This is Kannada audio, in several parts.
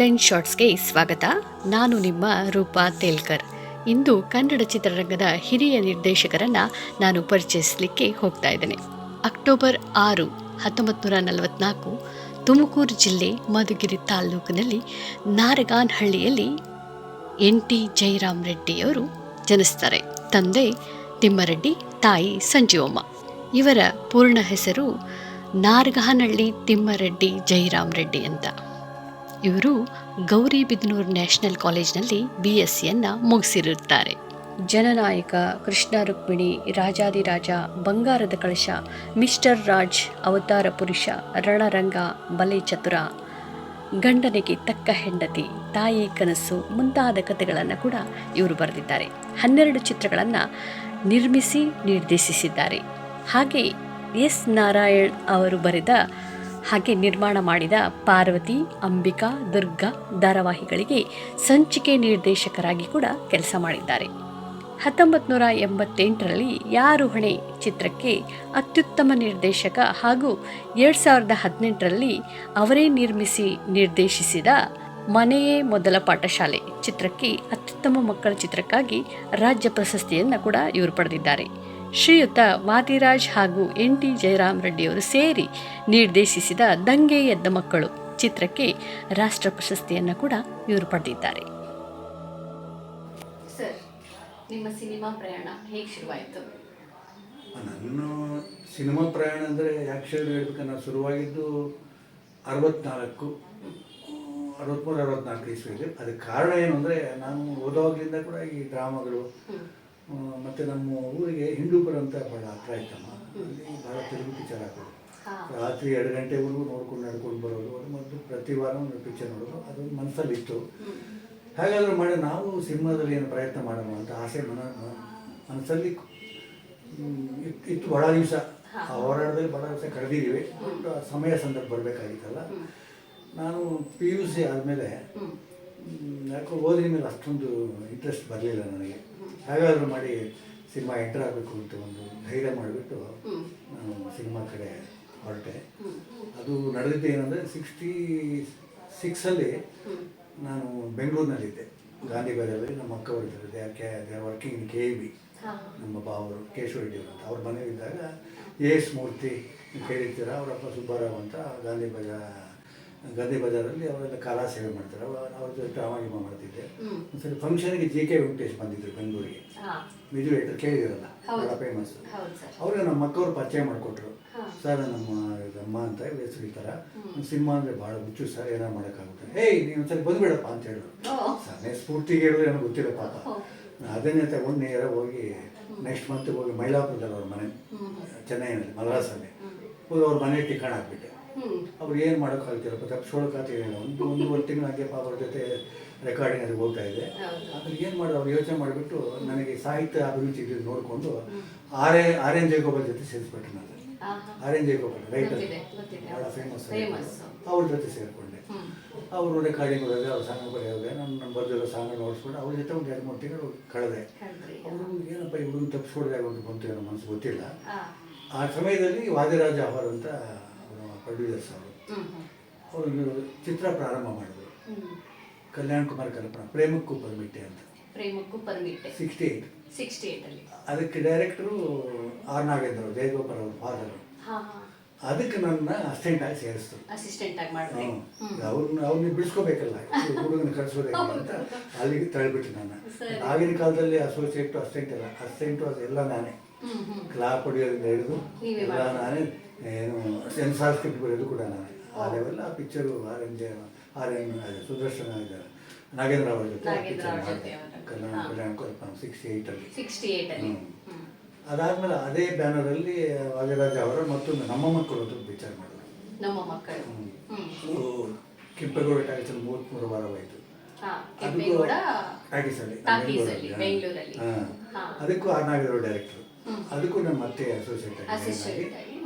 ಬ್ಲೆಂಡ್ ಶಾರ್ಟ್ಸ್ಗೆ ಸ್ವಾಗತ. ನಾನು ನಿಮ್ಮ ರೂಪಾ ತೇಲ್ಕರ್. ಇಂದು ಕನ್ನಡ ಚಿತ್ರರಂಗದ ಹಿರಿಯ ನಿರ್ದೇಶಕರನ್ನು ನಾನು ಪರಿಚಯಿಸಲಿಕ್ಕೆ ಹೋಗ್ತಾ ಇದ್ದೇನೆ. ಅಕ್ಟೋಬರ್ 6, 1944 ತುಮಕೂರು ಜಿಲ್ಲೆ ಮಧುಗಿರಿ ತಾಲ್ಲೂಕಿನಲ್ಲಿ ನಾರಗಾನಹಳ್ಳಿಯಲ್ಲಿ NT ಜಯರಾಮ್ ರೆಡ್ಡಿಯವರು ಜನಿಸ್ತಾರೆ. ತಂದೆ ತಿಮ್ಮರೆಡ್ಡಿ, ತಾಯಿ ಸಂಜೀವಮ್ಮ. ಇವರ ಪೂರ್ಣ ಹೆಸರು ನಾರಗಾನಹಳ್ಳಿ ತಿಮ್ಮರೆಡ್ಡಿ ಜಯರಾಮ್ ರೆಡ್ಡಿ ಅಂತ. ಇವರು ಗೌರಿಬಿದನೂರು ನ್ಯಾಷನಲ್ ಕಾಲೇಜಿನಲ್ಲಿ BScಯನ್ನು ಮುಗಿಸಿರುತ್ತಾರೆ. ಜನನಾಯಕ, ಕೃಷ್ಣ ರುಕ್ಮಿಣಿ, ರಾಜಾದಿರಾಜ, ಬಂಗಾರದ ಕಳಶ, ಮಿಸ್ಟರ್ ರಾಜ್, ಅವತಾರ ಪುರುಷ, ರಣರಂಗ, ಬಲೆ ಚತುರ, ಗಂಡನಿಗೆ ತಕ್ಕ ಹೆಂಡತಿ, ತಾಯಿ ಕನಸು ಮುಂತಾದ ಕಥೆಗಳನ್ನು ಕೂಡ ಇವರು ಬರೆದಿದ್ದಾರೆ. 12 ಚಿತ್ರಗಳನ್ನು ನಿರ್ಮಿಸಿ ನಿರ್ದೇಶಿಸಿದ್ದಾರೆ. ಹಾಗೆ S. ನಾರಾಯಣ್ ಅವರು ಬರೆದ ಹಾಗೆ ನಿರ್ಮಾಣ ಮಾಡಿದ ಪಾರ್ವತಿ, ಅಂಬಿಕಾ, ದುರ್ಗಾ ಧಾರಾವಾಹಿಗಳಿಗೆ ಸಂಚಿಕೆ ನಿರ್ದೇಶಕರಾಗಿ ಕೂಡ ಕೆಲಸ ಮಾಡಿದ್ದಾರೆ. 1988ರಲ್ಲಿ ಯಾರು ಹೊಣೆ ಚಿತ್ರಕ್ಕೆ ಅತ್ಯುತ್ತಮ ನಿರ್ದೇಶಕ ಹಾಗೂ 2018ರಲ್ಲಿ ಅವರೇ ನಿರ್ಮಿಸಿ ನಿರ್ದೇಶಿಸಿದ ಮನೆಯೇ ಮೊದಲ ಪಾಠಶಾಲೆ ಚಿತ್ರಕ್ಕೆ ಅತ್ಯುತ್ತಮ ಮಕ್ಕಳ ಚಿತ್ರಕ್ಕಾಗಿ ರಾಜ್ಯ ಪ್ರಶಸ್ತಿಯನ್ನು ಕೂಡ ಇವರು ಪಡೆದಿದ್ದಾರೆ. ಶ್ರೀಯುತ ವಾದಿರಾಜ್ ಹಾಗೂ NT ಜಯರಾಮ್ ರೆಡ್ಡಿಯವರು ಸೇರಿ ನಿರ್ದೇಶಿಸಿದ ದಂಗೆ ಎದ್ದ ಮಕ್ಕಳು ಚಿತ್ರಕ್ಕೆ ರಾಷ್ಟ್ರ ಪ್ರಶಸ್ತಿಯನ್ನು ಕೂಡ ಇವರು ಪಡೆದಿದ್ದಾರೆ. ಸರ್, ನಿಮ್ಮ ಸಿನಿಮಾ ಪ್ರಯಾಣ ಹೇಗೆ ಶುರುವಾಯಿತು? ನನ್ನ ಸಿನಿಮಾ ಪ್ರಯಾಣ ಅಂದರೆ ಆ್ಯಕ್ಚುಲಿ ಹೇಳ್ಬೇಕು, ನಾನು ಶುರುವಾಗಿದ್ದು 63-64 ಇಸ್ವಿಯಲ್ಲಿ. ಅದಕ್ಕೆ ಕಾರಣ ಏನು ಅಂದರೆ, ನಾನು ಓದೋವಾಗಲಿಂದ ಕೂಡ ಈ ಡ್ರಾಮಾಗಳು ಮತ್ತು ನಮ್ಮ ಊರಿಗೆ ಹಿಂದೂಪುರ ಅಂತ ಭಾಳ ಹತ್ರ ಆಯ್ತಮ್ಮ. ಅಲ್ಲಿ ಭಾಳ ತೆಲುಗು ಪಿಕ್ಚರ್ ಹಾಕೋದು. ರಾತ್ರಿ 2 ಗಂಟೆವರೆಗೂ ನಡ್ಕೊಂಡು ಬರೋದು, ಅದು ಮತ್ತು ಪ್ರತಿ ವಾರ ಒಂದು ಪಿಕ್ಚರ್ ನೋಡೋದು, ಅದೊಂದು ಮನಸ್ಸಲ್ಲಿತ್ತು. ಹಾಗಾದರೂ ಮಾಡಿ ನಾವು ಸಿನಿಮಾದಲ್ಲಿ ಏನು ಪ್ರಯತ್ನ ಮಾಡೋಣ ಅಂತ ಆಸೆ ಮನಸ್ಸಲ್ಲಿ ಇತ್ತು. ಭಾಳ ದಿವಸ ಹೋರಾಟದಲ್ಲಿ ಭಾಳ ದಿವಸ ಕಳೆದಿದ್ದೀವಿ. ಬಟ್ ಸಮಯ ಸಂದರ್ಭ ಬರಬೇಕಾಗಿತ್ತಲ್ಲ. ನಾನು PUC ಆದಮೇಲೆ ಯಾಕೋ ಓದಿನ ಮೇಲೆ ಅಷ್ಟೊಂದು ಇಂಟ್ರೆಸ್ಟ್ ಬರಲಿಲ್ಲ ನನಗೆ. ಹಾಗಾದರೂ ಮಾಡಿ ಸಿನಿಮಾ ಎಂಟರ್ ಆಗಬೇಕು ಅಂತ ಒಂದು ಧೈರ್ಯ ಮಾಡಿಬಿಟ್ಟು ನಾನು ಸಿನಿಮಾ ಕಡೆ ಹೊರಟೆ. ಅದು ನಡೆದಿದ್ದು ಏನಂದರೆ 66ಅಲ್ಲಿ ನಾನು ಬೆಂಗಳೂರಿನಲ್ಲಿದ್ದೆ, ಗಾಂಧಿ ಬಜಾರಲ್ಲಿ. ನಮ್ಮ ಅಕ್ಕವರಿದ್ದರು, they are working in KEB. ನಮ್ಮ ಬಾವರು ಕೇಶವ ರೆಡ್ಡಿ ಅಂತ ಅವ್ರ ಮನೆಯಲ್ಲಿದ್ದಾಗ AS ಮೂರ್ತಿ ಕೇಳಿರ್ತೀರ, ಅವರಪ್ಪ ಸುಬ್ಬಾರಾವ್ ಅಂತ ಗಾಂಧಿ ಬಜಾರಲ್ಲಿ ಅವರೆಲ್ಲ ಕಲಾ ಸೇವೆ ಮಾಡ್ತಾರೆ. ಅವ್ರ ಜೊತೆ ಡ್ರಾಮಾ ಮಾಡ್ತಿದ್ದೆ. ಒಂದ್ಸರಿ ಫಂಕ್ಷನ್ಗೆ JK ವೆಂಕಟೇಶ್ ಬಂದಿದ್ದರು ಬೆಂಗಳೂರಿಗೆ, ವಿಜುವೇಟರ್ ಕೇಳಿದಿರಲ್ಲ, ಭಾಳ ಫೇಮಸ್. ಅವ್ರಿಗೆ ನಮ್ಮ ಅಕ್ಕವ್ರು ಪರಿಚಯ ಮಾಡಿಕೊಟ್ರು. ಸರ್, ನಮ್ಮ ಅಮ್ಮ ಅಂತ ಹೆಸರು ಈ ಥರ ಸಿನಿಮಾ ಅಂದರೆ ಭಾಳ ಹುಚ್ಚು ಸರ್, ಏನಾರು ಮಾಡೋಕ್ಕಾಗುತ್ತೆ, ನೀವು ಒಂದ್ಸರಿ ಬಂದುಬಿಡಪ್ಪ ಅಂತ ಹೇಳಿದ್ರು. ಸನ್ನೆ ಸ್ಫೂರ್ತಿಗೆ ಹೇಳಿದ್ರೆ ನನಗೆ ಗೊತ್ತಿಲ್ಲ ಪಾಪ. ಅದನ್ನೇ ತಗೊಂಡು ನೇರ ಹೋಗಿ ನೆಕ್ಸ್ಟ್ ಮಂತ್ ಹೋಗಿ ಮೈಲಾಪುರದಲ್ಲಿ ಅವ್ರ ಮನೆ, ಚೆನ್ನೈನಲ್ಲಿ ಮದ್ರಾಸಲ್ಲಿ ಹೋಗಿ ಅವ್ರ ಮನೆ ಟಿಕಾಣ ಹಾಕ್ಬಿಟ್ಟೆ. ಅವ್ರು ಏನು ಮಾಡೋಕ್ಕಾಗ್ತಿರಪ್ಪ, ತಪ್ಪಿಸ್ಕೊಳಕ್ಕಾಗ್ತಿರಲಿಲ್ಲ. ಒಂದೂವರೆ ತಿಂಗಳು ಹಾಗೆ ಪಾಪ ಅವ್ರ ಜೊತೆ ರೆಕಾರ್ಡಿಂಗ್ ಅದಕ್ಕೆ ಹೋಗ್ತಾ ಇದೆ. ಅದ್ರಲ್ಲಿ ಏನು ಮಾಡೋದು, ಅವ್ರು ಯೋಚನೆ ಮಾಡಿಬಿಟ್ಟು ನನಗೆ ಸಾಹಿತ್ಯ ಅಭಿರುಚಿ ಇದ್ದು ನೋಡಿಕೊಂಡು ಆರ್.ಎನ್. ಜಯಗೋಪಾಲ್ ಜೊತೆ ಸೇರಿಸ್ಬಿಟ್ರು. ನಾನು ಆರ್.ಎನ್. ಜಯಗೋಪಾಲ್ ರೈಟರ್, ಭಾಳ ಫೇಮಸ್, ಅವ್ರ ಜೊತೆ ಸೇರಿಕೊಂಡೆ. ಅವರು ರೆಕಾರ್ಡಿಂಗ್ ಹೋದಾಗ ಅವ್ರು ಸಾಂಗ್ ಬರೆಯೋದೆ, ನಾನು ಬರೆದಿರೋ ಸಾಂಗ್ ನೋಡಿಸ್ಕೊಂಡು ಅವ್ರ ಜೊತೆ ಒಂದು 2-3 ತಿಂಗಳು ಕಳೆದೆ. ಅವರು ಏನಪ್ಪ ಈ ಹುಡುಗ ತಪ್ಪಿಸ್ಕೊಡ್ದಾಗ ಒಂದು ಬಂತು ಏನೋ ಮನಸ್ಸು ಗೊತ್ತಿಲ್ಲ. ಆ ಸಮಯದಲ್ಲಿ ವಾದಿರಾಜ ಅವರು ಅಂತ ಪ್ರೊಡ್ಯೂಸರ್ಸ್ ಅವರು ಚಿತ್ರ ಪ್ರಾರಂಭ ಮಾಡಿದ್ರು. ಕಲ್ಯಾಣ್ ಕುಮಾರ್ ಕಲ್ಪನಾ, ಪ್ರೇಮಕ್ಕೂ ಪರ್ಮಿಟ್ಟೆ ಅಂತ, 68. ಅದಕ್ಕೆ ಡೈರೆಕ್ಟರು R. ನಾಗೇಂದ್ರ, ಜಯಗೋಪಾಲ್ ಅವ್ರ ಫಾದರು. ಅದಕ್ಕೆ ನನ್ನ ಅಸಿಸ್ಟೆಂಟಾಗಿ ಸೇರಿಸ್ತು. ಅವ್ರನ್ನ ಬಿಡಿಸ್ಕೋಬೇಕಲ್ಲ, ಹುಡುಗನ ಕಳಿಸೋದೇ ಅಂತ ಅಲ್ಲಿಗೆ ತಳ್ಳಿಬಿಟ್ಟು ನಾನು. ಆಗಿನ ಕಾಲದಲ್ಲಿ ಅಸಿಸ್ಟೆಂಟು ಅದೆಲ್ಲ ನಾನೇ. ಕ್ಲಾಪ್ ಹೊಡಿಯೋದ್ರಿಂದ ಹಿಡಿದು ಎಲ್ಲ ನಾನೇ, ಏನು ಸೆನ್ಸಾರ್ ಸ್ಕ್ರಿಪ್ಟ್ ಬರೆಯೋದು ಕೂಡ ನಾನೇ. ಆ ಲೆವೆಲ್ ಆ ಪಿಕ್ಚರು ಆರ್.ಎನ್. ಸುದರ್ಶನ ಇದ್ದಾರೆ, ನಾಗೇಂದ್ರ ಅವರ ಜೊತೆ ಪಿಕ್ಚರ್ ಮಾಡಿದೆ, ಕಲ್ಯಾಣ ಕಲ್ಪನಾ 68ಅಲ್ಲಿ. ಅದಾದಮೇಲೆ ಅದೇ ಬ್ಯಾನರಲ್ಲಿ ವಾದಿರಾಜ ಅವರು ಮತ್ತೊಂದು ನಮ್ಮ ಮಕ್ಕಳು ಅಂತ ಪಿಕ್ಚರ್ ಮಾಡಿದ್ರು. ಕೆಂಪೇಗೌಡ ಟಾಕೀಸಲ್ಲಿ 33 ವಾರವಾಯಿತು. ಟಾಕೀಸಲ್ಲಿ ಅದಕ್ಕೂ R. ನಾಗೇಂದ್ರ ಡೈರೆಕ್ಟ್ರು. ಅದಕ್ಕೂ ನಮ್ಮ ಮತ್ತೆ ಅಸೋಸಿಯೇಟ್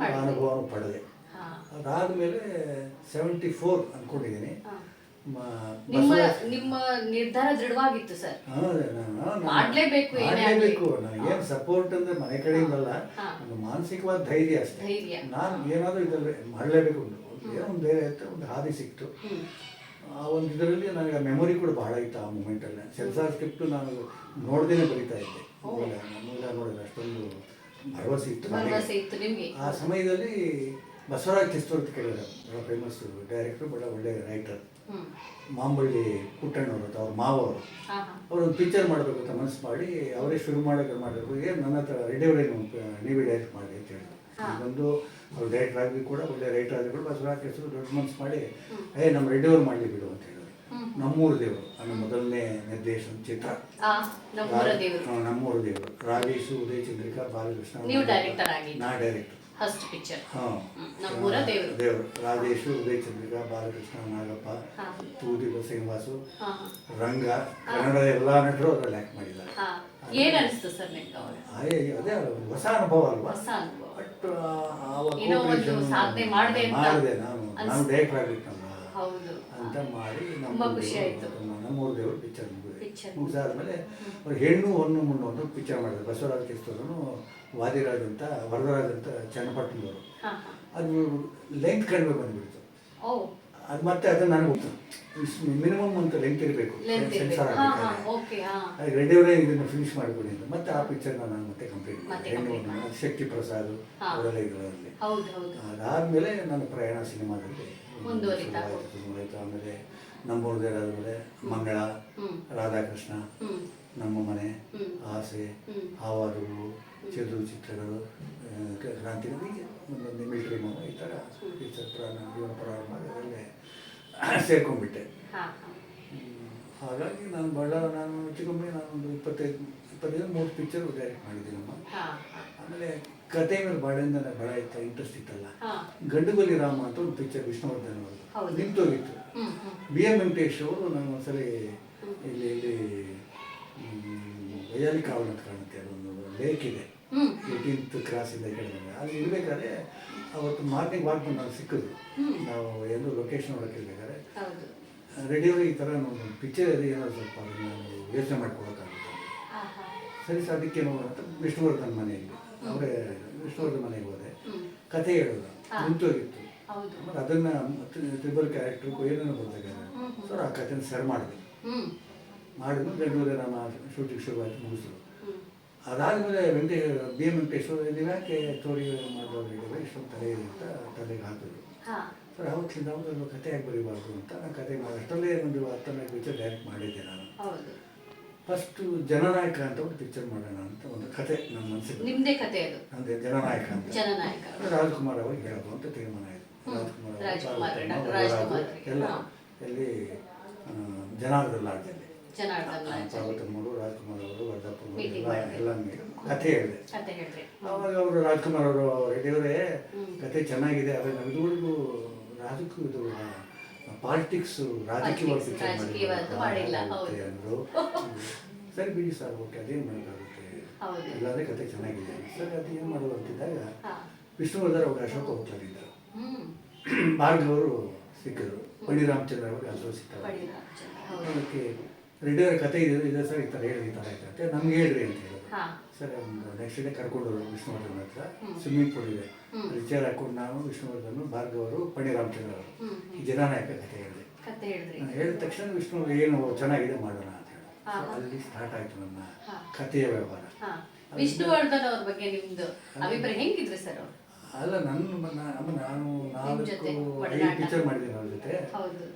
ಆಗಿ ಅನುಭವವನ್ನು ಪಡೆದೆ. ಅದಾದಮೇಲೆ 74 ಅಂದ್ಕೊಂಡಿದ್ದೀನಿ. ನಿಮ್ಮ ನಿರ್ಧಾರ ದೃಢವಾಗಿತ್ತು ಸರ್? ಮಾಡಲೇಬೇಕು. ನನಗೇನು ಸಪೋರ್ಟ್ ಅಂದರೆ ಮನೆ ಕಡೆಯಿಂದಲ್ಲ, ಒಂದು ಮಾನಸಿಕವಾದ ಧೈರ್ಯ ಅಷ್ಟೇ. ನಾನು ಏನಾದರೂ ಇದರಲ್ಲಿ ಮಾಡಲೇಬೇಕು, ಏನೋ ಒಂದು ಧೈರ್ಯ ಇತ್ತು, ಒಂದು ಹಾದಿ ಸಿಕ್ತು. ಆ ಒಂದು ಇದರಲ್ಲಿ ನನಗೆ ಮೆಮೊರಿ ಕೂಡ ಬಹಳ ಇತ್ತು ಆ ಮೂಮೆಂಟಲ್ಲಿ. ಸೆನ್ಸಾರ್ ಸ್ಕ್ರಿಪ್ಟು ನಾನು ನೋಡ್ದೇನೆ ಬರೀತಾ ಇದ್ದೆ. ಮೂಲ ನೋಡಿದ್ರೆ ಅಷ್ಟೊಂದು ಭರವಸೆ ಇತ್ತು ನನಗೆ. ಆ ಸಮಯದಲ್ಲಿ ಬಸವರಾಜ್ ಕಿಸ್ತೂರ್ ಅಂತ ಕೇಳಿದ್ರು, ಬಹಳ ಫೇಮಸ್ ಡೈರೆಕ್ಟ್ರು, ಬಹಳ ಒಳ್ಳೆ ರೈಟರ್. ಮಾಂಬಳ್ಳಿ ಪುಟ್ಟಣ್ಣವರು ಅಂತ ಅವ್ರ ಮಾವವರು, ಅವರೊಂದು ಪಿಕ್ಚರ್ ಮಾಡಬೇಕು ಅಂತ ಮನಸ್ಸು ಮಾಡಿ ಅವರೇ ಶುರು ಮಾಡಬೇಕು. ಏನು ನನ್ನ ಹತ್ರ ರೆಡಿಯವರೇನು ನೀವೇ ಡೈರೆಕ್ಟ್ ಮಾಡಿ ಅಂತ ಹೇಳಿದ್ರು. ಇದೊಂದು ಅವ್ರು ಡೈರೆಕ್ಟರ್ ಆಗಿ ಕೂಡ ಒಳ್ಳೆ ರೈಟರ್ ಆಗಿ ಬಸವರಾಜ್ ಕಿಸ್ತೂರ್ ದೊಡ್ಡ ಮನಸ್ಸು ಮಾಡಿ ನಮ್ಮ ರೆಡಿಯವರು ಮಾಡಲಿ ಬಿಡು ಅಂತ ಹೇಳಿದ್ರು. ನಮ್ಮೂರು ದೇವರು ನನ್ನ ಮೊದಲನೇ ನಿರ್ದೇಶನ ಚಿತ್ರ. ನಮ್ಮೂರು ದೇವರು ರಾಜೇಶು, ಉದಯ ಚಂದ್ರಿಕಾ, ಬಾಲಕೃಷ್ಣ, ನಾ ಡೈರೆಕ್ಟರ್. ದೇವರು ರಾಜೇಶು, ಉದಯ ಚಂದ್ರಿಕಾ, ಬಾಲಕೃಷ್ಣ, ನಾಗಪ್ಪ, ತೂದಿ ಶ್ರೀನಿವಾಸು, ರಂಗ, ಕನ್ನಡದ ಎಲ್ಲ ನಟರು ಅದರಲ್ಲಿ ಆ್ಯಕ್ಟ್ ಮಾಡಿದ್ದಾರೆ. ಅದೇ ಹೊಸ ಅನುಭವ ಅಲ್ವಾ. ಬಟ್ ಮಾಡಿದೆ ನಾನು ಡೈರೆಕ್ಟರ್ ಆಗ್ಲಿಕ್ಕೆ ಅಂತ ಮಾಡಿ ನಮ್ಮೂರು ದೇವರು ಪಿಕ್ಚರ್ ಮುಗಿಸಾದ್ಮೇಲೆ ಅವ್ರು ಹೆಣ್ಣು ಹೊನ್ನು ಮುಣ್ಣು ಒಂದು ಪಿಕ್ಚರ್ ಮಾಡಿದ್ರು. ಬಸವರಾಜ್ ಕಿಸ್ತೂರನು, ವಾದಿರಾಜ್ ಅಂತ, ವರದರಾಜ್ ಅಂತ ಚನ್ನಪಟ್ಟಣದವರು. ಅದು ಲೆಂತ್ ಕಡಿಮೆ ಬಂದುಬಿಡ್ತು. ಅದು ಮತ್ತೆ ಅದನ್ನು ನನಗೆ ಗೊತ್ತು, ಮಿನಿಮಮ್ ಅಂತ ಲೆಂತ್ ಇರಬೇಕು ಸೆನ್ಸಾರ್ ಆಗಬೇಕಾದ್ರೆ. ಅದು ರೆಡಿಯವರೇ ಇದನ್ನು ಫಿನಿಶ್ ಮಾಡಿಕೊಡಿ ಅಂತ ಮತ್ತೆ ಆ ಪಿಕ್ಚರ್ನ ನಾನು ಮತ್ತೆ ಕಂಪ್ಲೀಟ್ ಮಾಡಿದೆ. ಹೆಣ್ಣು ಹೊನ್ನು, ಶಕ್ತಿ ಪ್ರಸಾದ್ ಅವರೆಲ್ಲ ಇದರಲ್ಲಿ. ಅದಾದಮೇಲೆ ನನ್ನ ಪ್ರಯಾಣ ಸಿನಿಮಾದಲ್ಲಿ ಮುಂದುವರಿತು. ಆಮೇಲೆ ನಮ್ಮೂರು ದೇವರು ಆದಮೇಲೆ ಮಂಗಳ, ರಾಧಾಕೃಷ್ಣ, ನಮ್ಮ ಮನೆ, ಆಸೆ, ಹಾವಾರು, ಚಿರು ಚಿತ್ರಗಳು, ಕ್ರಾಂತಿಗಳಿಗೆ ಒಂದೊಂದು ಮಿಲ್ಟ್ರಿ ಮಾವ, ಈ ಥರ ಪಿಕ್ಚರ್ ಜೀವನ ಪ್ರಾರಂಭ ಅದರಲ್ಲೇ ಸೇರ್ಕೊಂಡ್ಬಿಟ್ಟೆ. ಹಾಗಾಗಿ ನಾನು ಚಿಕ್ಕಮ್ಮಿ ನಾನೊಂದು 25-30 ಪಿಕ್ಚರ್ ಡೈರೆಕ್ಟ್ ಮಾಡಿದ್ದೀನಮ್ಮ. ಆಮೇಲೆ ಕತೆ ಮೇಲೆ ಬಾಳೆಯಿಂದ ಭಾಳ ಇಂಟ್ರೆಸ್ಟ್ ಇತ್ತಲ್ಲ. ಗಂಡುಗೊಲಿ ರಾಮ ಅಂತ ಒಂದು ಪಿಕ್ಚರ್ ವಿಷ್ಣುವರ್ಧನ್ ಅವರು ನಿಂತೋಗಿತ್ತು. BM ವೆಂಕಟೇಶ್ ಅವರು ನಾನು ಒಂದ್ಸಲಿ ಇಲ್ಲಿ ವೈಯಾಲಿ ಕಾವಲ್ ಅಂತ ಕಾಣುತ್ತೆ, ಅದೊಂದು ಲೇಕ್ ಇದೆ 18th ಕ್ರಾಸಿಂದ ಕೆಳಗಡೆ. ಅಲ್ಲಿ ಇರಬೇಕಾದ್ರೆ ಅವತ್ತು ಮಾರ್ನಿಂಗ್ ವಾಕ್ ಬಂದು ನಾನು ಸಿಕ್ಕಿದ್ರು. ನಾವು ಎಲ್ಲೋ ಲೊಕೇಶನ್ ಒಳಗೆ ಇರಬೇಕಾದ್ರೆ ರೆಡಿಯವರು ಈ ಥರ ಒಂದು ಪಿಕ್ಚರ್ ಇದೆ, ಏನೋ ಸ್ವಲ್ಪ ನಾನು ಯೋಚನೆ ಮಾಡ್ಕೊಳಕ್ಕಾಗುತ್ತೆ. ಸರಿ ಸರ್, ಅದಕ್ಕೆ ಅಂತ ವಿಷ್ಣುವರ್ಧನ್ ಮನೆಯಲ್ಲಿ ಅವರೇ ವಿಷ್ಣುವರ್ಧನ್ ಮನೆಗೆ ಹೋದೆ. ಕತೆ ಹೇಳೋದು ನಿಂತೋಗಿತ್ತು. ಮತ್ತು ಅದನ್ನು ಟ್ರಿಬಲ್ ಕ್ಯಾರೆಕ್ಟ್ರು ಏನೇನೋ ಬರ್ಬೇಕಾದ್ರೆ ಸರ್ ಆ ಕಥೆನ ಸರ್ ಮಾಡಿದ್ವಿ. ಮಾಡಿದ್ಮೇಲೆ ಬೆಂಗಳೂರೇ ನಮ್ಮ ಶೂಟಿಂಗ್ ಶುರುವಾಯಿತು, ಮುಗಿಸಿದ್ರು. ಅದಾದಮೇಲೆ BM ವೆಂಕಟೇಶ್ವರ ನೀವು ಯಾಕೆ ಸ್ಟೋರಿ ಮಾಡೋದು ಇಷ್ಟೊಂದು ತಲೆ ಅಂತ ತಲೆಗೆ ಹಾಕಿದ್ರು. ಸರ್ ಅವತ್ತಿಂದ ಅವ್ರದ್ದು ಕತೆ ಯಾಕೆ ಬರೀಬಾರ್ದು ಅಂತ ನಾನು ಕತೆ ಮಾಡಿ ಅಷ್ಟರಲ್ಲೇ ಒಂದು 10-15 ಪಿಕ್ಚರ್ ಡೈರೆಕ್ಟ್ ಮಾಡಿದ್ದೆ ನಾನು. ಫಸ್ಟು ಜನನಾಯಕ ಅಂತ ಒಂದು ಪಿಕ್ಚರ್ ಮಾಡೋಣ ಅಂತ ಒಂದು ಕತೆ ನಮ್ಮ ಮನಸ್ಸಿಗೆ. ನಿಮ್ಮದೇ ಕತೆ ಅದು? ಅಂದರೆ ಜನನಾಯಕ ಅಂತ ರಾಜ್ಕುಮಾರ್ ಅವ್ರಿಗೆ ಹೇಳೋದು ಅಂತ ತೀರ್ಮಾನ ಆಯಿತು. ಎಲ್ಲ ಎಲ್ಲಿ ಜನಾರ್ದನ್ ಲಾಡ್ಜಲ್ಲಿ ಪಾರ್ವತಮ್ಮರು, ರಾಜ್ಕುಮಾರ್ ಅವರು, ವರ್ಧಪ್ಪರು ಎಲ್ಲ ಕತೆ ಹೇಳಿದೆ. ಆವಾಗ ಅವರು ರಾಜ್ಕುಮಾರ್ ಅವರು ರೆಡಿಯವರೇ ಕತೆ ಚೆನ್ನಾಗಿದೆ, ಆದರೆ ನಾವು ಇದುವರೆಗೂ ರಾಜಕೀಯ ಇದು ಪಾಲಿಟಿಕ್ಸ್ ರಾಜಕೀಯ ಅಂದರು. ಸರಿ ಬಿಡಿ ಸರ್, ಓಕೆ ಅದೇನು ಮಾಡೋಕ್ಕಾಗುತ್ತೆ, ಇಲ್ಲಾಂದರೆ ಕತೆ ಚೆನ್ನಾಗಿದೆ ಸರ್, ಅದೇನು ಮಾಡೋದು ಅಂತಿದ್ದಾಗ ವಿಷ್ಣುವರ್ಧನ್ ಅವರು ಅಶೋಕ ಹೋಗ್ತಾರಿದ್ದರು. ಭಾರ್ಗವರು ಸಿಕ್ಕರು, ಪಂಡಿರಾಮಚಂದ್ರ ಅವರು ಅಲ್ಲೂ ಸಿಗ್ತಾರೆ. ಅದಕ್ಕೆ ರೆಡಿಯವರ ಕತೆ ಇದೆ ಸರ್, ಈ ಥರ ಹೇಳಿ ಈ ಥರ ಆಯ್ತಂತೆ, ನಮ್ಗೆ ಹೇಳ್ರಿ ಅಂತ ಹೇಳಿದ್ರು. ಸರ್ ಒಂದು ನೆಕ್ಸ್ಟ್ ಡೇ ಕರ್ಕೊಂಡವರು ವಿಷ್ಣುವರ್ಧನ್ ಹತ್ರ ಸ್ವಿಮ್ಮಿಂಗ್ ಪೂಲ್ ಇದೆ, ಅಲ್ಲಿ ಚೇರ್ ಹಾಕೊಂಡು ನಾನು, ವಿಷ್ಣುವರ್ಧನ್, ಭಾರ್ಗವರು, ಪಂಡಿರಾಮಚಂದ್ರ ಅವರು ಈ ಜನನಾಯಕ ಕತೆ ಹೇಳಿದೆ. ಹೇಳಿದ ತಕ್ಷಣ ವಿಷ್ಣು ಏನು ಚೆನ್ನಾಗಿದೆ ಮಾಡೋಣ ಅಂತ ಹೇಳಿ ಅಲ್ಲಿ ಸ್ಟಾರ್ಟ್ ಆಯಿತು ನನ್ನ ಕಥೆಯ ವ್ಯವಹಾರ. ವಿಷ್ಣುವರ್ಧನ್ ಅವ್ರ ಬಗ್ಗೆ ನಿಮ್ದು ಅಭಿಪ್ರಾಯ ಹೆಂಗಿದ್ರಿ ಸರ್? ಅಲ್ಲ, ನಾನು 4-5 ಪಿಕ್ಚರ್ ಮಾಡಿದ್ದೀನಿ ಅವ್ರ ಜೊತೆ.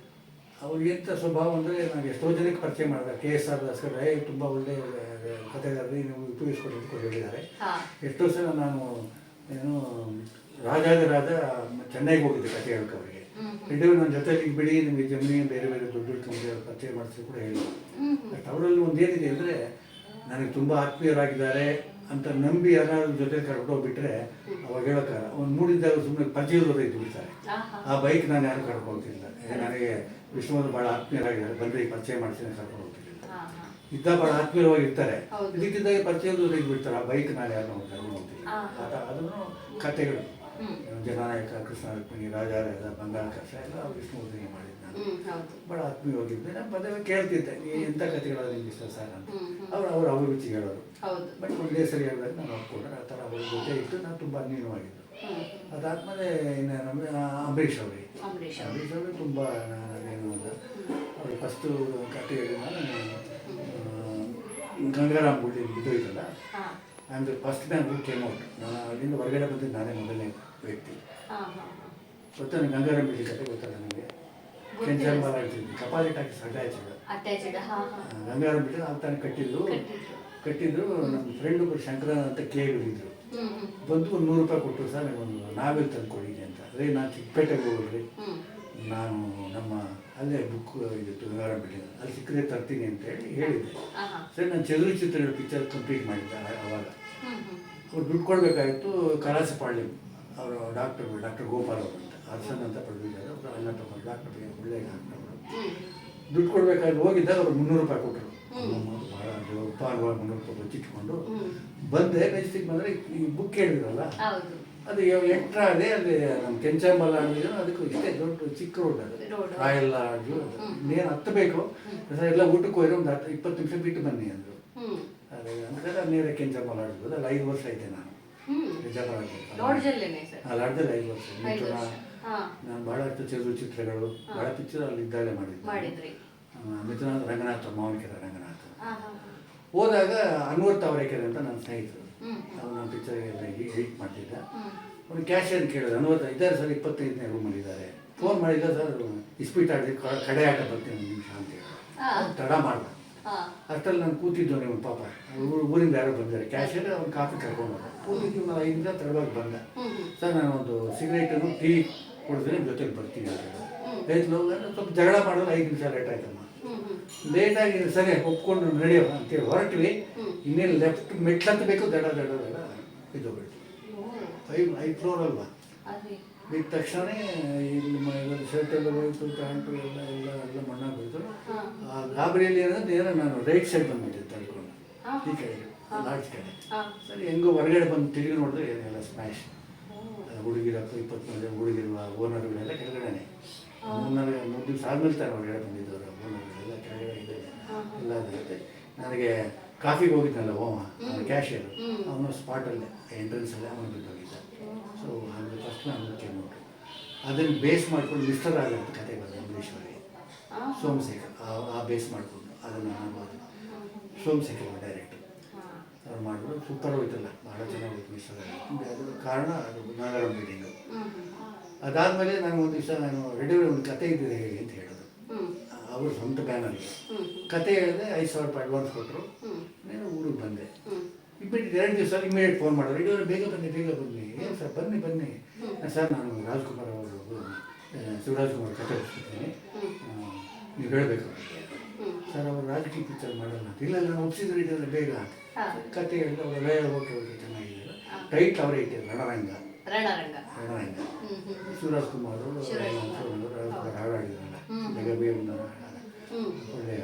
ಅವ್ರಿಗೆ ಎಂಥ ಸ್ವಭಾವ ಅಂದರೆ ನಾನು ಎಷ್ಟೋ ಜನಕ್ಕೆ ಪರಿಚಯ ಮಾಡಿದೆ. KSR ದಾಸ್ಕರ್ ತುಂಬ ಒಳ್ಳೆ ಕಥೆಗಾರರು, ನೀವು ಉಪಯೋಗಿಸ್ಕೊಡಿ ಅಂತ ಹೇಳಿದ್ದಾರೆ. ಎಷ್ಟೋ ಸಲ ನಾನು ಏನು ರಾಜ ಚೆನ್ನೈಗೆ ಹೋಗಿದ್ದೆ ಕಥೆ ಹೇಳಕ್ಕೆ ಅವರಿಗೆ. ರೆಡಿಯೋ ನನ್ನ ಜೊತೆಲಿ ಬಿಡಿ, ನಿಮಗೆ ಜಮೀನಿ ಬೇರೆ ಬೇರೆ ದೊಡ್ಡ ಕಂಪ್ನಿ ಪರಿಚಯ ಮಾಡಿಸಿ ಕೂಡ ಹೇಳಿದ್ರು. ಬಟ್ ಅವರಲ್ಲಿ ಒಂದು ಏನಿದೆ ಅಂದರೆ ನನಗೆ ತುಂಬ ಆತ್ಮೀಯರಾಗಿದ್ದಾರೆ ಅಂತ ನಂಬಿ ಯಾರಾದ್ರೂ ಜೊತೆ ಕರ್ಕೊಂಡು ಹೋಗ್ಬಿಟ್ರೆ ಅವಾಗ ಹೇಳೋಕ್ಕಾಗ ಒಂದು ಮೂಡಿದ್ದಾಗ ಸುಮ್ಮನೆ ಪರಿಚಯದವರು ಇದ್ದು ಬಿಡ್ತಾರೆ. ಆ ಬೈಕ್ ನಾನು ಯಾರು ಕರ್ಕೊಂಡು ಹೋಗ್ತಿಲ್ಲ. ನನಗೆ ವಿಷ್ಣುವರ್ಧನ್ ಭಾಳ ಆತ್ಮೀಯರಾಗಿದ್ದಾರೆ, ಬಂದರೆ ಈ ಪರಿಚಯ ಮಾಡಿಸಿ ಕರ್ಕೊಂಡು ಹೋಗ್ತಿಲ್ಲ. ಇದ್ದ ಭಾಳ ಆತ್ಮೀಯವಾಗಿರ್ತಾರೆ, ಇದಕ್ಕಿದ್ದಾಗ ಪರಿಚಯದವರು ಇದ್ಬಿಡ್ತಾರೆ. ಆ ಬೈಕ್ ನಾನು ಯಾರು ಕರ್ಕೊಂಡು ಹೋಗ್ತಿಲ್ಲ. ಅದನ್ನು ಕಥೆಗಳು ಜನನಾಯಕ, ಕೃಷ್ಣ ರುಕ್ಮಿಣಿ, ರಾಜಾರಾಜ, ಬಂಗಾಳಾಕಾಶ ಎಲ್ಲ ವಿಷ್ಣುವರ್ಧನಿಗೆ ಮಾಡಿದ್ದೆ ನಾನು. ಭಾಳ ಆತ್ಮೀಯವಾಗಿದ್ದೆ. ನಾನು ಪದೇ ಕೇಳ್ತಿದ್ದೆ, ಎಂಥ ಕಥೆಗಳು ನಿಮ್ಗೆ ಇಷ್ಟ ಸರ್ ಅಂತ. ಅವ್ರ ಅಭಿರುಚಿ ಹೇಳೋರು. ಬಟ್ ಒಂದೇ ಸರಿ ಹೇಳಿದಾಗ ನಾನು ಒಪ್ಕೊಂಡ್ರೆ ಆ ಥರ ಅವ್ರ ಜೊತೆ ಇಟ್ಟು ನಾನು ತುಂಬ ಅನ್ಯೂನವಾಗಿದ್ದು. ಅದಾದಮೇಲೆ ಇನ್ನು ನಮ್ಮ ಅಂಬರೀಷ್ ಅವರಿಗೆ ತುಂಬ ಏನು ಅಂತ ಫಸ್ಟು ಕತೆ ಹೇಳಿ ನಾನು ಗಂಗಾರಾಮ್ ಗುಡಿ ಬಿದ್ದೋಯ್ತಲ್ಲ, ಹಾ ಅಂದರೆ first man who came out. ನಾನು ಅಲ್ಲಿಂದ ಹೊರಗಡೆ ಬಂದಿದ್ದು ನಾನೇ ಮೊದಲನೇ ವ್ಯಕ್ತಿ. ಹಾ ಹಾ ಗೊತ್ತಾ ಗಂಗಾರಾಮ್ ಬಿಡಿ ಕತೆ ಗೊತ್ತಲ್ಲ ನನಗೆ? ಕೆಂಚಂಬಾಲ ಹೇಳ್ತಿದ್ವಿ, ಕಪಾಲಿ ಟಾಕಿ ಅಟ್ಯಾಚ್ಡ್. ಅಟ್ಯಾಚ್ಡ್. ಹಾ ಹಾ ಗಂಗಾರಾಮ್ ಬಿಟ್ಟು ಅಲ್ಲಿ ತಾನೇ ಕಟ್ಟಿದ್ರು. ನಮ್ಮ ಫ್ರೆಂಡ್ ಒಬ್ಬರು ಶಂಕರ ಅಂತ ಕೇಳಿದ್ರು, ಬಂದು ಒಂದು 100 ರೂಪಾಯಿ ಕೊಟ್ಟರು, ಸರ್ ಒಂದು ನಾವೆಲ್ ತಂದು ಕೊಡಿದೆ ಅಂತ. ಅದೇ ನಾನು ಚಿಕ್ಕಪೇಟೆಗೆ ಹೋಗ್ರಿ, ನಾನು ನಮ್ಮ ಅಲ್ಲೇ ಬುಕ್ ಇದಿತ್ತು ಗಂಗಾರಾಮ್ ಬಿಲ್ಡಿಂಗ್, ಅಲ್ಲಿ ಸಿಕ್ಕರೆ ತರ್ತೀನಿ ಅಂತ ಹೇಳಿದ್ದೆ. ಸರಿ, ನಾನು ಚಲನಚಿತ್ರಗಳು ಪಿಕ್ಚರ್ ಕಂಪ್ಲೀಟ್ ಮಾಡಿದ್ದೆ ಅವಾಗ. ಅವ್ರು ದುಡ್ಡು ಕೊಡಬೇಕಾಗಿತ್ತು. ಕಲಾಸಪಾಳ್ಯ ಅವರು ಡಾಕ್ಟರ್ ಗೋಪಾಲ್ ಅವರು ಅಂತ, ಅರ್ಸನ್ ಅಂತ ಪ್ರೊಡ್ಯೂಸರ್, ಅವರು ಅಣ್ಣ ತಮ್ಮ ಡಾಕ್ಟರ್, ಒಳ್ಳೆ ಡಾಕ್ಟರ್ ಅವರು. ದುಡ್ಡು ಕೊಡಬೇಕಾಗಿ ಹೋಗಿದ್ದಾಗ ಅವ್ರು 300 ರೂಪಾಯಿ ಕೊಟ್ಟರು. ಭಾಳ ಉಪಾರವಾಗಿ 300 ರೂಪಾಯಿ ಬಚ್ಚಿಟ್ಕೊಂಡು ಬಂದೆ. ನೆಕ್ಸ್ಟಿಗೆ ಬಂದರೆ ಈ ಬುಕ್ ಹೇಳಿದ್ರಲ್ಲ, ಅದು ಎಂಟ್ರ ಅದೇ ಅಲ್ಲಿ ನಮ್ಮ ಕೆಂಚಂಬಲ ಅಂದಿದ್ರು, ಅದಕ್ಕೂ ಇಷ್ಟೇ ದೊಡ್ಡ ಚಿಕ್ಕ ರೋಡ್, ಅದು ರಾಯಲ್ ಲಾಡ್ಜು. ಇನ್ನೇನು ಹತ್ತಬೇಕು ಸರ್, ಎಲ್ಲ ಊಟಕ್ಕೆ ಹೋದ್ರೆ ಒಂದು 20 ನಿಮಿಷ ಬಿಟ್ಟು ಬನ್ನಿ ಅಂದರು. ಅದೇ ಅಂದರೆ ನೇರ ಕೆಂಚಂಬಲ ಆಡ್ಬೋದು. ಅಲ್ಲಿ 5 ವರ್ಷ ಐತೆ ನಾನು ಲಾಡ್ಜಲ್ಲಿ 5 ವರ್ಷ. ನಾನು ಭಾಳ ಚಲನಚಿತ್ರಗಳು, ಭಾಳ ಪಿಕ್ಚರ್ ಅಲ್ಲಿ ಇದ್ದಾಗಲೇ ಮಾಡಿದ್ದೆ. ಮಿಥುನಾಥ್ ರಂಗನಾಥ್, ಮಾವನಕೆರೆ ರಂಗನಾಥ್. ಹೋದಾಗ ಅನ್ವರ್ ತಾವರೆಕೆರೆ ಅಂತ ನನ್ನ ಸ್ನೇಹಿತರು, ಅವ್ರು ನಮ್ಮ ಪಿಕ್ಚರ್ಗೆಲ್ಲ ಎಡಿಟ್ ಮಾಡ್ತಿದ್ದ. ಅವ್ನು ಕ್ಯಾಶಿಯರ್ ಕೇಳಿದ್ರು, 40 ಇದ್ದಾರೆ ಸರ್, 25ನೇ ರೂಮಲ್ಲಿ ಇದ್ದಾರೆ. ಫೋನ್ ಮಾಡಿಲ್ಲ ಸರ್, ಇಸ್ಪೀಟ್ ಆಡಿ ಕಡೆ ಆಟ ಬರ್ತೀನಿ 1 ನಿಮಿಷ ಅಂತ ಹೇಳಿ ತಡ ಮಾಡ್ದ. ಅಷ್ಟರಲ್ಲಿ ನಾನು ಕೂತಿದ್ದವನೇ, ಒಂದು ಪಾಪ ಊರಿಂದ ಯಾರೋ ಬಂದಿದ್ದಾರೆ, ಕ್ಯಾಶಿಯರ್ ಅವ್ನು ಕಾಫಿ ಕರ್ಕೊಂಡು ಹೋದ. ಕೂತಿದ್ದು ನಾನು 5 ನಿಮಿಷ ತಡವಾಗಿ ಬಂದ. ಸರ್ ನಾನು ಒಂದು ಸಿಗರೇಟನ್ನು ಟೀ ಕೊಡಿದ್ರೆ ಜೊತೆಗೆ ಬರ್ತೀನಿ ಅಂತ ಹೇಳಿ ಆಯ್ತು. ಸ್ವಲ್ಪ ಜಗಳ ಮಾಡೋದು 5 ನಿಮಿಷ ಲೇಟ್ ಆಯ್ತಮ್ಮ. ಲೇಟಾಗಿ ಸರಿ ಒಪ್ಕೊಂಡು ನಡೆಯೋ ಅಂತೇಳಿ ಹೊರಟ್ವಿ. ಇನ್ನೇನು ಲೆಫ್ಟ್ ಮೆಟ್ಲತ್ತಬೇಕು, ದಡ ಬಿದ್ದೋಗ್ಬಿಟ್ಟು. 5 ಫ್ಲೋರ್ ಅಲ್ವಾ. ಬಿದ್ದ ತಕ್ಷಣ ಇಲ್ಲಿ ಶರ್ಟೆಲ್ಲ ಹೋಯ್ತು, ಪ್ಯಾಂಟು ಎಲ್ಲ ಮಣ್ಣಾಗಿ ಹೋಯ್ತು. ಆ ಗಾಬರಿಯಲ್ಲಿ ಏನೋ ನಾನು ರೈಟ್ ಸೈಡ್ ಬಂದ್ಬಿಟ್ಟಿದ್ದೆ ತಳ್ಕೊಂಡು, ಈ ಕಡೆಗೆ ಲಾಡ್ಜ್ ಕಡೆ. ಸರಿ ಹೆಂಗೋ ಹೊರಗಡೆ ಬಂದು ತಿರುಗಿ ನೋಡಿದ್ರೆ ಏನೆಲ್ಲ ಸ್ಮ್ಯಾಶ್. ಹುಡುಗಿರ 20 ಮಂದಿ ಹುಡುಗಿರುವ ಓನರ್ಗಳೆಲ್ಲ ಕೆಳಗಡೆನೆ. 3 ದಿವಸ ಆದ್ಮೇಲೆ ತಾನು ಹೊರಗಡೆ ಬಂದಿದ್ದವರು ಓನರ್ಗಳೆಲ್ಲ ಕೆಳಗಡೆ ಇದೆ ಎಲ್ಲ ಇರುತ್ತೆ. ನನಗೆ ಕಾಫಿಗೆ ಹೋಗಿದ್ನಲ್ಲ ಕ್ಯಾಶಿಯರ್, ಅವನು ಸ್ಪಾಟಲ್ಲೇ ಎಂಟ್ರೆನ್ಸಲ್ಲೇ ಅವನು ಬಿದ್ದೋಗಿದ್ದ. ಸೊ ಅದು ಫಸ್ಟ್ ನಾನು ಕೇಳ್ಬಿಟ್ಟು ಅದನ್ನು ಬೇಸ್ ಮಾಡ್ಕೊಂಡು ಮಿಸ್ಟರ್ ಆಗ ಅಂತ ಕತೆ ಬಂದೆ ಅಂಬರೀಶ್ವರಿಗೆ. ಸೋಮಶೇಖರ್ ಆ ಬೇಸ್ ಮಾಡಿಕೊಂಡು ಅದನ್ನು ಮಾಡ್ಬೋದು. ಸೋಮಶೇಖರ್ ಡೈರೆಕ್ಟರ್ ಅವ್ರು ಮಾಡಿದ್ರು. ಸೂಪರ್ ಹೋಯ್ತಲ್ಲ, ಭಾಳ ಚೆನ್ನಾಗಿ ಹೋಯ್ತು ಮಿಸ್ಟರ್ ಆಗ. ಅದು ಕಾರಣ ಅದು ಗಂಗಾರಾಮ್ ಬಿಲ್ಡಿಂಗು. ಅದಾದಮೇಲೆ ನಾನು ಒಂದು ದಿವಸ ರೆಡಿ ಒಂದು ಕತೆ ಇದ್ದಿದೆ ಹೇಳಿ ಅಂತ ಹೇಳಿದ್ರು. ಅವರು ಸ್ವಂತ ಬ್ಯಾನರ್ಗೆ ಕತೆ ಹೇಳಿದೆ. 5,000 ರೂಪಾಯಿ ಅಡ್ವಾನ್ಸ್ ಕೊಟ್ಟರು. ನಾನು ಊರಿಗೆ ಬಂದೆ. ಇಮ್ಮಿಡಿಯೇಟ್ 2 ದಿವಸ ಇಮ್ಮಿಡಿಯೇಟ್ ಫೋನ್ ಮಾಡೋರು, ರೆಡಿ ಬೇಗ ಬನ್ನಿ. ಏನು ಸರ್ ಬನ್ನಿ. ಸರ್ ನಾನು ರಾಜ್ಕುಮಾರ್ ಅವರು ಶಿವರಾಜ್ಕುಮಾರ್ ಕತೆ ಒಪ್ಪಿಸ್ತೀನಿ, ನೀವು ಹೇಳಬೇಕು ಸರ್. ಅವರು ರಾಜಕೀಯ ಪಿಕ್ಚರ್ ಮಾಡೋಣ ಅಂತ. ಇಲ್ಲ ನಾನು ಒಪ್ಪಿಸಿದ್ರೆ ಇಟ್ಟಿದ್ರೆ ಬೇಗ ಕತೆ ಹೇಳಿದ್ರೆ ಅವರು ಓಕೆ ಚೆನ್ನಾಗಿದೆ. ಟೈಟ್ ಅವರೇ ಇಟ್ಟಿದ್ರು, ರಣರಂಗ. ಶಿವರಾಜ್ಕುಮಾರ್ ಹಾಡಾಡಿದ್ರಲ್ಲ, ಜಗಬೇ ಒಳ್ಳೆಯ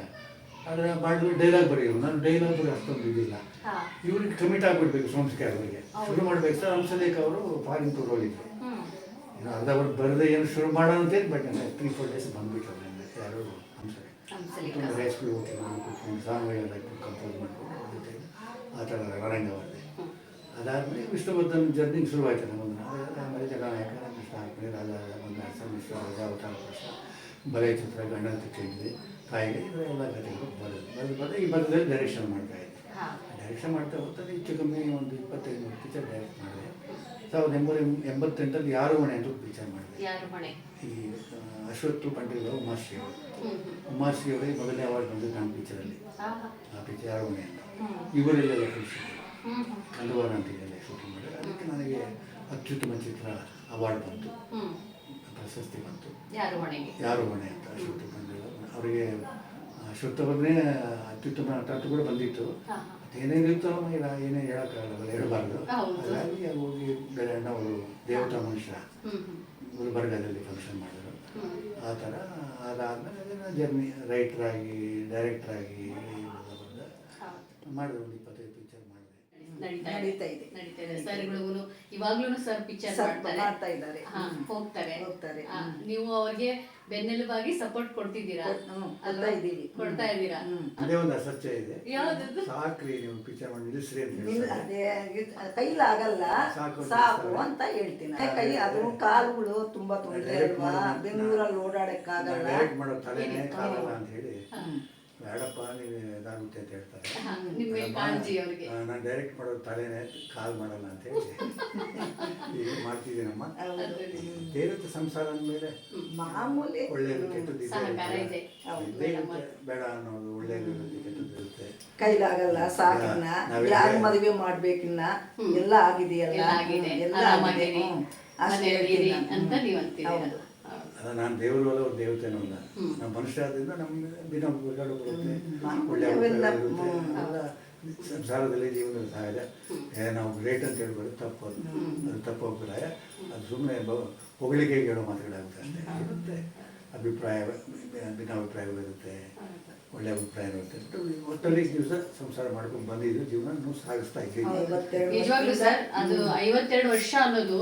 ಆದರೆ ಮಾಡಿದ್ರು. ಡೈಲಾಗ್ ಬರೆಯೋರು, ನಾನು ಡೈಲಾಗ್ ಬರೀ ಅಷ್ಟೊಂದು ಇದಿಲ್ಲ. ಇವ್ರಿಗೆ ಕಮಿಟ್ ಆಗಿಬಿಡ್ಬೇಕು ಸೋಮಶೇಖರ್ ಅವರಿಗೆ. ಶುರು ಮಾಡಬೇಕು ಸರ್. ಹಂಸಲೇಖ ಅವರು ಫಾರಿನ್ ಟೂರ್ ಹೋಗಿದ್ರು. ಅರ್ಧ ಅವ್ರು ಬರದೆ ಏನು ಶುರು ಮಾಡೋಣ ಅಂತೇನು, ಬಟ್ 3-4 ಡೇಸ್ ಬಂದುಬಿಟ್ರು. ಯಾರು ಹಂಸಲೇಖ ರೇಸ್ಗಳು ಹೋಗಿ ಕೂತ್ಕೊಂಡು ಸಾಂಗ್ಗಳೆಲ್ಲ ಕಂಪೋಸ್ ಮಾಡ್ಕೊಂಡು ಆ ಥರ ರಣರಂಗ ಮಾಡಿದೆ. ಅದಾದಮೇಲೆ ವಿಷ್ಣುವರ್ಧನ್ ಜರ್ನಿ ಶುರುವಾಯಿತು ನಮ್ಮನ್ನು. ಆಮೇಲೆ ಜನನಾಯಕ, ಕೃಷ್ಣ ಹಾಕ್ತೀನಿ, ರಾಜ ಒಂದು ಮಿಶ್ರ ರಾಜ ಅವತಾರ ಪ್ರಶ್ನ, ಬಲೆ ಚಿತ್ರ, ಗಂಡನ ತಿಕ್ಕಿದ್ವಿ, ತಾಯಿಗೆ ಎಲ್ಲ ಕಥೆಗಳು ಬರೆದು ಈ ಬರದಲ್ಲಿ ಡೈರೆಕ್ಷನ್ ಮಾಡ್ತಾಯಿದ್ದೆ. ಡೈರೆಕ್ಷನ್ ಮಾಡ್ತಾ ಹೋಗ್ತದೆ. ಹೆಚ್ಚು ಕಮ್ಮಿ ಒಂದು 25 ಪಿಕ್ಚರ್ ಡೈರೆಕ್ಟ್ ಮಾಡಿದೆ. 1988 ಯಾರು ಹೊಣೆ ಅಂತ ಪಿಕ್ಚರ್ ಮಾಡಿದೆ. ಈ ಅಶ್ವತ್ತು ಪಂಡಿತ್ ಉಮಾಶ್ರೀ ಅವರಿಗೆ ಮೊದಲನೇ ಅವಾರ್ಡ್ ಬಂದಿದ್ದು ನಮ್ಮ ಪಿಕ್ಚರಲ್ಲಿ. ಆ ಪಿಕ್ಚರ್ ಯಾರು ಹೊಣೆ ಅಂತ ಇವರೆಲ್ಲ ಕಲಿಸಿದ್ರು. ಕಂದವಾರ ಅಂತ ಇದೆಲ್ಲ ಶೂಟಿಂಗ್ ಮಾಡಿದೆ. ಅದಕ್ಕೆ ನನಗೆ ಅತ್ಯುತ್ತಮ ಚಿತ್ರ ಅವಾರ್ಡ್ ಬಂತು, ಪ್ರಶಸ್ತಿ ಬಂತು. ಯಾರು ಹೊಣೆ ಅಂತ ಅಶ್ವತ್ತು ಪಂಡಿತ್ ಅವರಿಗೆ. ಅಶ್ವತ್ಥವನ್ನೇ ಅತ್ಯುತ್ತಮ ನಟ ಕೂಡ ಬಂದಿತ್ತು. ಏನೇನಿರ್ತೋ ಏನೇ ಹೇಳೋಕ್ಕಾಗಲ್ಲ, ಹೇಳಬಾರ್ದು. ಹಾಗಾಗಿ ಹೋಗಿ ಬೆಳಣ್ಣ ಅವರು ದೇವತಾ ಮನುಷ್ಯ ಗುಲ್ಬರ್ಗದಲ್ಲಿ ಫಂಕ್ಷನ್ ಮಾಡಿದ್ರು. ಆ ಥರ ಅದಾದಮೇಲೆ ನಾನು ಜರ್ನಿ ರೈಟ್ರಾಗಿ, ಡೈರೆಕ್ಟ್ರಾಗಿ ಮಾಡಿದ್ರು. ಒಂದು 25 ಪಿಕ್ಚರ್ ಮಾಡಿದೆ. ನಡೀತಾ ಇದೆ. ಸರ್ಗಳಿಗೂ ಇವಾಗ್ಲೂ ಸರ್ ಪಿಕ್ಚರ್ ಮಾಡ್ತಾ ಇದ್ದಾರೆ. ಹೋಗ್ತಾರೆ. ನೀವು ಅವ್ರಿಗೆ ಬೆನ್ನೆಲುಬಾಗಿ ಸಪೋರ್ಟ್ ಕೊಡ್ತಿದ್ದೀರಾ? ಕೊಡ್ತಾ ಇದ್ದೀರಾ. ಅದೇ ಒಂದು ಅಸತ್ಯ ಇದೆ. ಯಾವ್ದು? ಸಾಕ್ರಿ ನೀವು ಪಿಕ್ಚರ್ ಮಾಡಿ ನಿಲ್ಲಿಸ್ರಿ ಅಂತ ಹೇಳ್ತಾರೆ. ಕೈಲಾಗಲ್ಲ ಸಾಕು ಅಂತ ಹೇಳ್ತೀನಿ. ಕೈ ಅದು ಕಾಲುಗಳು ತುಂಬಾ ತೊಂದರೆ ಅಲ್ವಾ, ಬೆಂಗಳೂರಲ್ಲಿ ಓಡಾಡಕ್ಕಾಗಲ್ಲ. ಡೈರೆಕ್ಟ್ ಮಾಡೋ ತಲೆನೇ ಕಾಲಲ್ಲ ಅಂತ ಹೇಳಿ ಬೇಡಪ್ಪ ನೀವು ಇದಾಗುತ್ತೆ ಅಂತ ಹೇಳ್ತಾರೆ. ನಿಮ್ಮ ಕಾಳಜಿ ಅವ್ರಿಗೆ. ನಾನು ಡೈರೆಕ್ಟ್ ಮಾಡೋ ತಲೆನೇ ಕಾಲ್ ಮಾಡಲ್ಲ ಅಂತ ಹೇಳಿ ಈಗ ಮಾಡ್ತಿದ್ದೀನಮ್ಮ. ಬೇರೆ ಸಂಸಾರ ಅಂದಮೇಲೆ ಮಾಮೂಲಿ ಒಳ್ಳೇದು ಕೆಟ್ಟದ್ದು ಸಹಕಾರ ಇದೆ. ಬೇಡ ಅನ್ನೋದು ಒಳ್ಳೇದು ಇರುತ್ತೆ, ಕೆಟ್ಟದ್ದು ಇರುತ್ತೆ. ಕೈಲಾಗಲ್ಲ ಸಾಕನ್ನ ಯಾರು ಮದುವೆ ಮಾಡ್ಬೇಕಿನ್ನ ಎಲ್ಲ ಆಗಿದೆಯಲ್ಲ, ಎಲ್ಲ ಆಗಿದೆ ಅಷ್ಟೇ ಅಂತ ನೀವು ಅಂತೀರಿ. ಅದ ನಾನು ದೇವರು ಅಲ್ಲ, ಅವ್ರು ದೇವತೆನೂ ಅಲ್ಲ. ನಾವು ಮನುಷ್ಯ ಆದ್ರಿಂದ ನಮ್ಗೆ ದಿನ ಬಿಗಾಡು ಬರುತ್ತೆ, ಒಳ್ಳೆ ಅಭಿಪ್ರಾಯ ಇರುತ್ತೆ. ಎಲ್ಲ ಸಂಸಾರದಲ್ಲಿ ಜೀವನದ ಸಹಜ. ನಾವು ಗ್ರೇಟ್ ಅಂತ ಹೇಳ್ಬೋದು, ತಪ್ಪು ಅದು ತಪ್ಪು ಅಭಿಪ್ರಾಯ. ಅದು ಸುಮ್ಮನೆ ಹೊಗಳಿಕೆಗೆ ಹೇಳೋ ಮಾತುಗಳಾಗುತ್ತೆ ಅಷ್ಟೇ. ಇರುತ್ತೆ ಅಭಿಪ್ರಾಯ, ಭಿನ್ನಾಭಿಪ್ರಾಯ ಇರುತ್ತೆ, ಒಳ್ಳೆ ಅಭಿಪ್ರಾಯ ಇರುತ್ತೆ. ಒಟ್ಟಲ್ಲಿ ದಿವಸ ಸಂಸಾರ ಮಾಡ್ಕೊಂಡು ಬಂದಿದ್ದು ಜೀವನ ಸಾಗಿಸ್ತಾ ಇದ್ದೀವಿ. ನಿಜವಾಗ್ಲೂ ಸರ್, ಅದು 52 ವರ್ಷ ಅನ್ನೋದು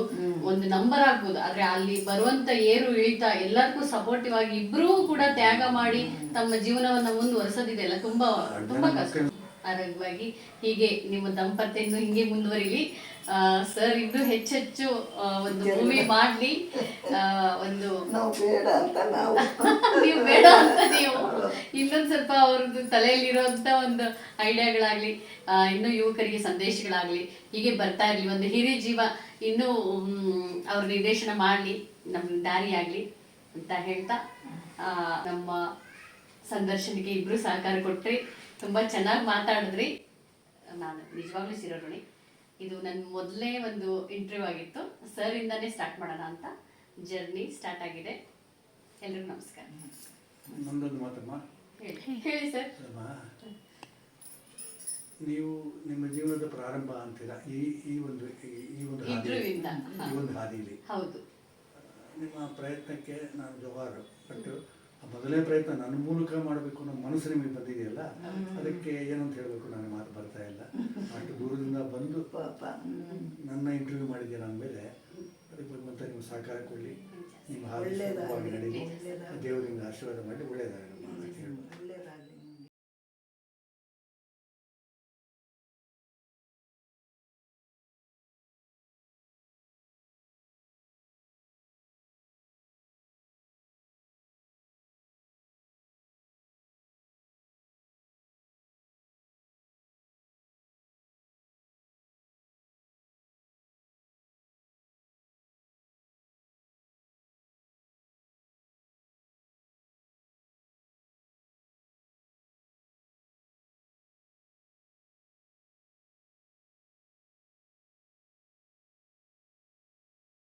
ಒಂದು ನಂಬರ್ ಆಗ್ಬೋದು, ಆದ್ರೆ ಅಲ್ಲಿ ಬರುವಂತ ಏರು ಇಳಿತ ಎಲ್ಲರಿಗೂ ಸಪೋರ್ಟಿವ್ ಆಗಿ ಇಬ್ರೂ ಕೂಡ ತ್ಯಾಗ ಮಾಡಿ ತಮ್ಮ ಜೀವನವನ್ನ ಮುಂದುವರೆಸೋದಿದೆಯಲ್ಲ ತುಂಬಾ ತುಂಬಾ ಕಷ್ಟ. ಆರೋಗ್ಯವಾಗಿ ಹೀಗೆ ನಿಮ್ಮ ದಂಪತಿಯನ್ನು ಹಿಂಗೆ ಮುಂದುವರಿಲಿ ಸರ್. ಇನ್ನೂ ಹೆಚ್ಚೆಚ್ಚು ಒಂದು ಮೂವಿ ಮಾಡ್ಲಿ. ಒಂದು ನಾವು ಬೇಡ ಅಂತ ನಾವು ನೀವು ಬೇಡ ಅಂತ ನೀವು ಇನ್ನೊಂದ್ ಸ್ವಲ್ಪ ಅವ್ರದ್ದು ತಲೆಯಲ್ಲಿರುವಂತ ಒಂದು ಐಡಿಯಾಗಳಾಗ್ಲಿ, ಇನ್ನೂ ಯುವಕರಿಗೆ ಸಂದೇಶಗಳಾಗ್ಲಿ ಹೀಗೆ ಬರ್ತಾ ಇರ್ಲಿ. ಒಂದು ಹಿರಿಯ ಜೀವ ಇನ್ನೂ ಅವ್ರ ನಿರ್ದೇಶನ ಮಾಡ್ಲಿ, ನಮ್ಮ ದಾರಿ ಆಗ್ಲಿ ಅಂತ ಹೇಳ್ತಾ ನಮ್ಮ ಸಂದರ್ಶನಕ್ಕೆ ಇಬ್ರು ಸಹಕಾರ ಕೊಟ್ರಿ. ತುಂಬಾ ಚೆನ್ನಾಗಿ ಮಾತಾಡಿದ್ರಿ. ನಾನು ನಿಜವಾಗ್ಲೂ ಶಿರೋರುಣಿ. ಇದು ನನ್ನ ಮೊದಲನೇ ಒಂದು ಇಂಟರ್ವ್ಯೂ ಆಗಿತ್ತು. ಸರ್ ಇಂದಾನೇ ಸ್ಟಾರ್ಟ್ ಮಾಡೋಣ ಅಂತ ಜರ್ನಿ ಸ್ಟಾರ್ಟ್ ಆಗಿದೆ. ಎಲ್ರಿಗೂ ನಮಸ್ಕಾರ. ನಮ್ದೊಂದು ಮಾತಮ್ಮ ಹೇಳಿ ಸರ್. ನೀವು ನಿಮ್ಮ ಜೀವನದ ಪ್ರಾರಂಭ ಅಂತೀರಾ ಈ ಒಂದು ಹಾದಿಲಿ. ಹೌದು. ನಿಮ್ಮ ಪ್ರಯತ್ನಕ್ಕೆ ನಾನು ಜವಾರು. ಬಟ್ ಮೊದಲನೇ ಪ್ರಯತ್ನ ನನ್ನ ಮೂಲಕ ಮಾಡಬೇಕು ಅನ್ನೋ ಮನಸ್ಸು ನಿಮಗೆ ಬಂದಿದೆಯಲ್ಲ, ಅದಕ್ಕೆ ಏನಂತ ಹೇಳಬೇಕು ನನಗೆ ಮಾತು ಬರ್ತಾ ಇಲ್ಲ. ಅಷ್ಟು ದೂರದಿಂದ ಬಂದು ನನ್ನ ಇಂಟರ್ವ್ಯೂ ಮಾಡಿದ್ದೀರ ಅಂದಮೇಲೆ ಅದಕ್ಕೆ ಭಗವಂತ ನೀವು ಸಹಕಾರ ಕೊಡಲಿ, ನಿಮ್ಮ ಹಾದಿ ನಡೀಲಿ, ದೇವರಿಂದ ಆಶೀರ್ವಾದ ಮಾಡಿ ಒಳ್ಳೆಯದಾಗಲಿ.